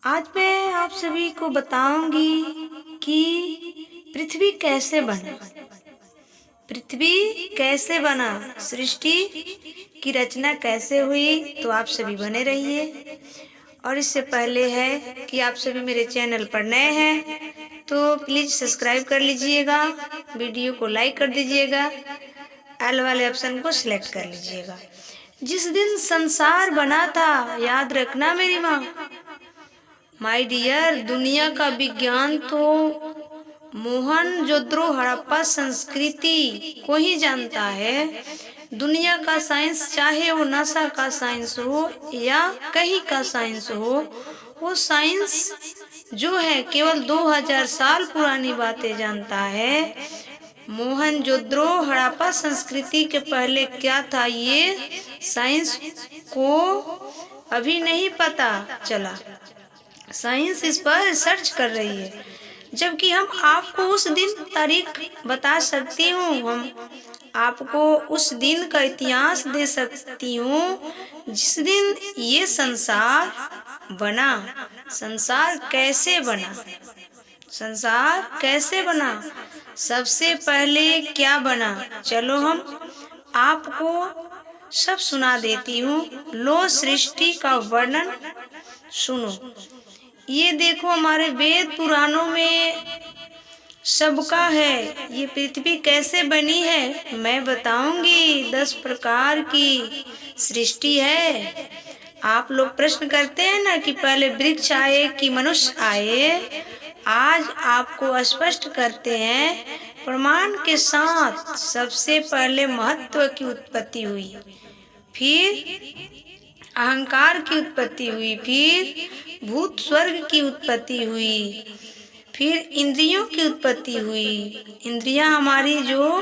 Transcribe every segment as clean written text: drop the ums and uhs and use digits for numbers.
आज मैं आप सभी को बताऊंगी कि पृथ्वी कैसे बना। पृथ्वी कैसे बना, सृष्टि की रचना कैसे हुई, तो आप सभी बने रहिए। और इससे पहले है कि आप सभी मेरे चैनल पर नए हैं तो प्लीज़ सब्सक्राइब कर लीजिएगा, वीडियो को लाइक कर दीजिएगा, एल वाले ऑप्शन को सिलेक्ट कर लीजिएगा। जिस दिन संसार बना था, याद रखना मेरी माँ, माय डियर, दुनिया का विज्ञान तो मोहनजोदड़ो हड़प्पा संस्कृति को ही जानता है। दुनिया का साइंस, चाहे वो नासा का साइंस हो या कहीं का साइंस हो, वो साइंस जो है केवल 2000 साल पुरानी बातें जानता है। मोहनजोदड़ो हड़प्पा संस्कृति के पहले क्या था, ये साइंस को अभी नहीं पता चला। साइंस इस पर रिसर्च कर रही है, जबकि हम आपको उस दिन तारीख बता सकती हूँ, हम आपको उस दिन का इतिहास दे सकती हूँ जिस दिन ये संसार बना। संसार कैसे बना, संसार कैसे बना, सबसे पहले क्या बना, चलो हम आपको सब सुना देती हूँ। लो, सृष्टि का वर्णन सुनो। ये देखो, हमारे वेद पुराणों में सबका है ये पृथ्वी कैसे बनी है, मैं बताऊंगी। 10 प्रकार की सृष्टि है। आप लोग प्रश्न करते हैं ना कि पहले वृक्ष आए कि मनुष्य आए। आज आपको स्पष्ट करते हैं प्रमाण के साथ। सबसे पहले महत्व की उत्पत्ति हुई, फिर अहंकार की उत्पत्ति हुई, फिर भूत स्वर्ग की उत्पत्ति हुई, फिर इंद्रियों की उत्पत्ति हुई। इंद्रियां हमारी जो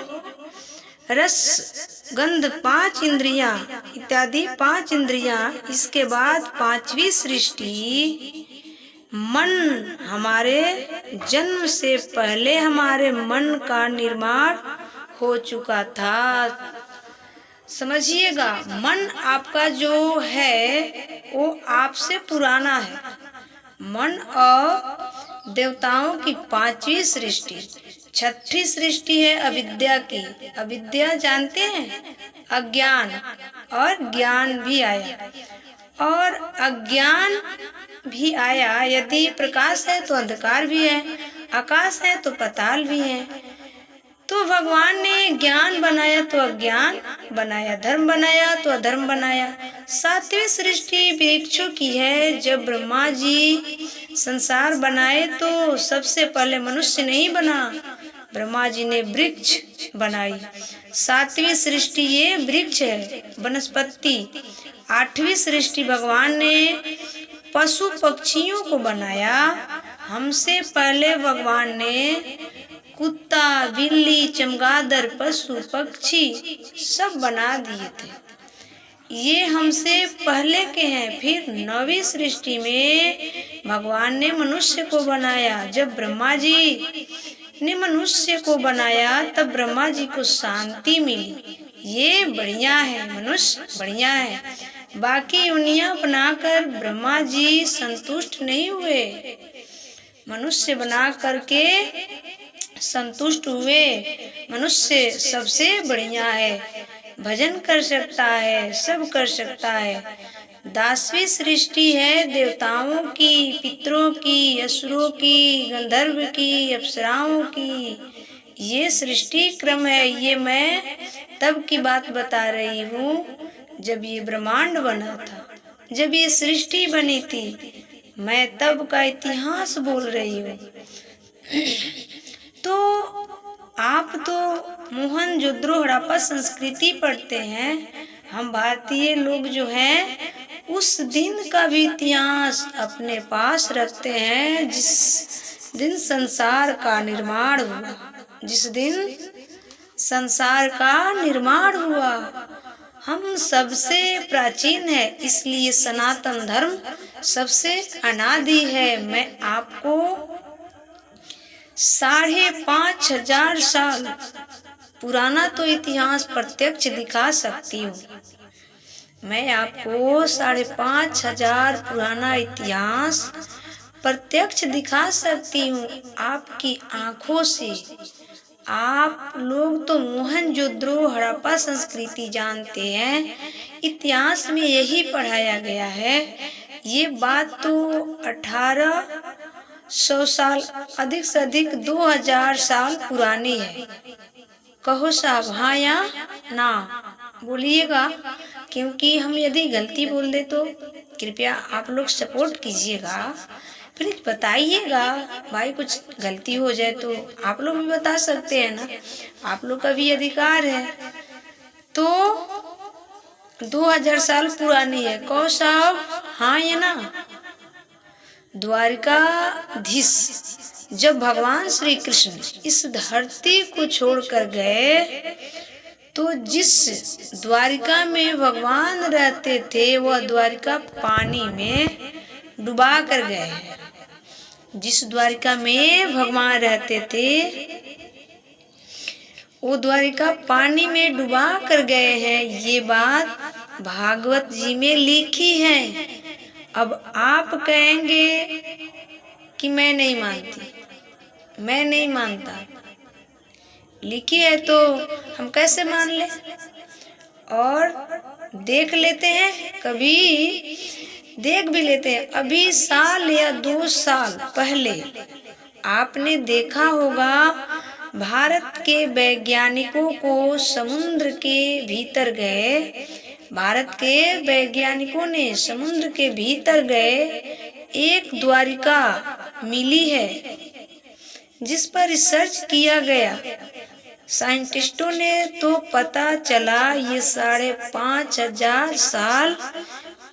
रस, गंध, 5 इंद्रियां इत्यादि 5 इंद्रियां। इसके बाद 5वीं सृष्टि मन। हमारे जन्म से पहले हमारे मन का निर्माण हो चुका था। समझिएगा, मन आपका जो है वो आपसे पुराना है। मन और देवताओं की 5वीं सृष्टि। 6ठी सृष्टि है अविद्या की। अविद्या जानते हैं, अज्ञान, और ज्ञान भी आया और अज्ञान भी आया। यदि प्रकाश है तो अंधकार भी है, आकाश है तो पाताल भी है। तो भगवान ने ज्ञान बनाया तो अज्ञान बनाया, धर्म बनाया तो अधर्म बनाया। 7वीं सृष्टि वृक्षों की है। जब ब्रह्मा जी संसार बनाए तो सबसे पहले मनुष्य नहीं बना, ब्रह्मा जी ने वृक्ष बनाई। 7वीं सृष्टि ये वृक्ष है, वनस्पति। 8वीं सृष्टि भगवान ने पशु पक्षियों को बनाया। हमसे पहले भगवान ने कुत्ता, बिल्ली, चमगादड़, पशु पक्षी सब बना दिए थे, ये हमसे पहले के हैं। फिर 9वीं सृष्टि में भगवान ने मनुष्य को बनाया। जब ब्रह्मा जी ने मनुष्य को बनाया तब ब्रह्मा जी को शांति मिली, ये बढ़िया है, मनुष्य बढ़िया है। बाकी योनियां बनाकर ब्रह्मा जी संतुष्ट नहीं हुए, मनुष्य बना करके संतुष्ट हुए। मनुष्य सबसे बढ़िया है, भजन कर सकता है, सब कर सकता है। 10वीं सृष्टि है देवताओं की, पितरों की, असुरों की, गंधर्व की, अप्सराओं की। ये सृष्टि क्रम है। ये मैं तब की बात बता रही हूँ जब ये ब्रह्मांड बना था, जब ये सृष्टि बनी थी। मैं तब का इतिहास बोल रही हूँ। तो आप तो मोहनजोदड़ो हड़प्पा संस्कृति पढ़ते हैं। हम भारतीय लोग जो हैं उस दिन का भी इतिहास अपने पास रखते हैं, जिस दिन संसार का निर्माण हुआ, जिस दिन संसार का निर्माण हुआ। हम सबसे प्राचीन है, इसलिए सनातन धर्म सबसे अनादि है। मैं आपको 5,500 साल पुराना तो इतिहास प्रत्यक्ष दिखा सकती हूँ। मैं आपको 5,500 पुराना इतिहास प्रत्यक्ष दिखा सकती हूँ आपकी आंखों से। आप लोग तो मोहनजोदड़ो हड़प्पा संस्कृति जानते हैं, इतिहास में यही पढ़ाया गया है। ये बात तो 1800 साल, अधिक से अधिक 2000 साल पुरानी है। कहो साहब हाँ या ना बोलिएगा, क्योंकि हम यदि गलती बोल दे तो कृपया आप लोग सपोर्ट कीजिएगा, प्लीज बताइएगा। भाई कुछ गलती हो जाए तो आप लोग भी बता सकते हैं ना, आप लोग का भी अधिकार है। तो 2000 साल पुरानी है। कहो साहब हाँ या ना। द्वारिकाधीश जब भगवान श्री कृष्ण इस धरती को छोड़कर गए तो जिस द्वारिका में भगवान रहते थे वह द्वारिका पानी में डुबा कर गए हैं। जिस द्वारिका में भगवान रहते थे वो द्वारिका पानी में डुबा कर गए हैं। ये बात भागवत जी में लिखी है। अब आप कहेंगे कि मैं नहीं मानती, मैं नहीं मानता, लिखी है तो हम कैसे मान ले। और देख लेते हैं, कभी देख भी लेते हैं। अभी साल या 2 साल पहले आपने देखा होगा भारत के वैज्ञानिकों को समुद्र के भीतर गए, भारत के वैज्ञानिकों ने समुद्र के भीतर गए एक द्वारिका मिली है जिस पर रिसर्च किया गया। साइंटिस्टों ने तो पता चला ये 5500 साल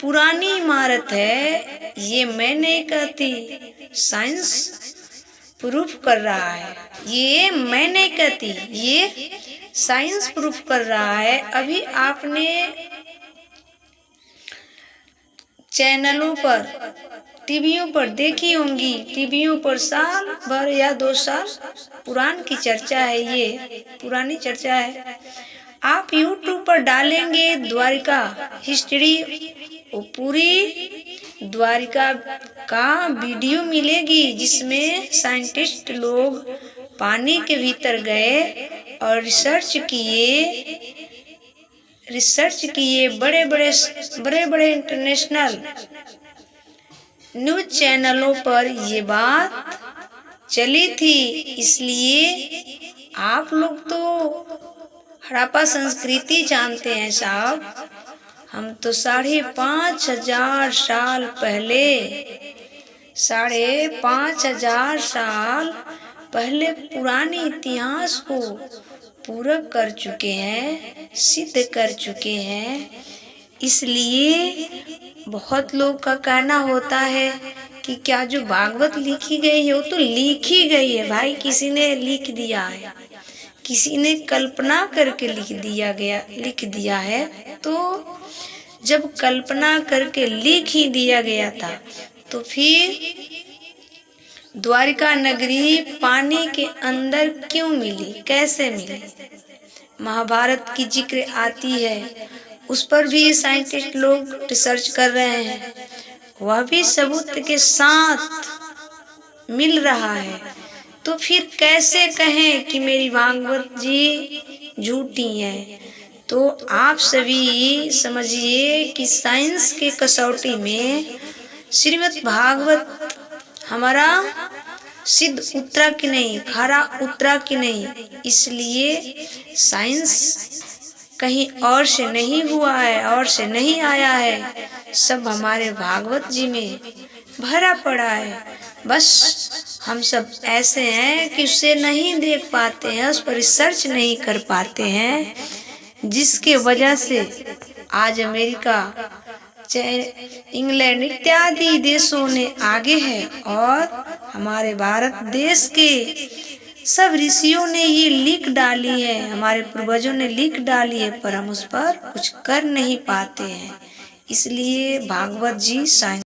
पुरानी इमारत है। ये मैं नहीं कहती, साइंस प्रूफ कर रहा है। ये मैं नहीं कहती, ये साइंस प्रूफ कर रहा है। अभी आपने चैनलों पर, टीवियों पर देखी होंगी, टीवियों पर साल भर या 2 साल पुरान की चर्चा है, ये पुरानी चर्चा है। आप यूट्यूब पर डालेंगे द्वारिका हिस्ट्री, वो पूरी द्वारिका का वीडियो मिलेगी जिसमें साइंटिस्ट लोग पानी के भीतर गए और रिसर्च किए। बड़े बड़े इंटरनेशनल न्यूज चैनलों पर ये बात चली थी। इसलिए आप लोग तो हड़प्पा संस्कृति जानते हैं साहब। हम तो 5500 साल पहले, 5500 साल पहले पुराने इतिहास को पूरा कर चुके हैं, सिद्ध कर चुके हैं। इसलिए बहुत लोग का कहना होता है कि क्या जो भागवत लिखी गई है वो तो लिखी गई है भाई, किसी ने लिख दिया है, किसी ने कल्पना करके लिख दिया है। तो जब कल्पना करके लिख ही दिया गया था तो फिर द्वारिका नगरी पानी के अंदर क्यों मिली, कैसे मिली। महाभारत की जिक्र आती है, उस पर भी साइंटिस्ट लोग रिसर्च कर रहे हैं, वह भी सबूत के साथ मिल रहा है। तो फिर कैसे कहें कि मेरी भागवत जी झूठी है। तो आप सभी समझिए कि साइंस के कसौटी में श्रीमद् भागवत हमारा सिद्ध उतरा कि नहीं, खरा उतरा कि नहीं। इसलिए साइंस कहीं और से नहीं हुआ है, और से नहीं आया है, सब हमारे भागवत जी में भरा पड़ा है। बस हम सब ऐसे हैं कि उसे नहीं देख पाते हैं, उस पर रिसर्च नहीं कर पाते हैं, जिसके वजह से आज अमेरिका, इंग्लैंड इत्यादि देशों ने आगे है और हमारे भारत देश के सब ऋषियों ने ये लिख डाली है, हमारे पूर्वजों ने लिख डाली है, पर हम उस पर कुछ कर नहीं पाते हैं। इसलिए भागवत जी साइंस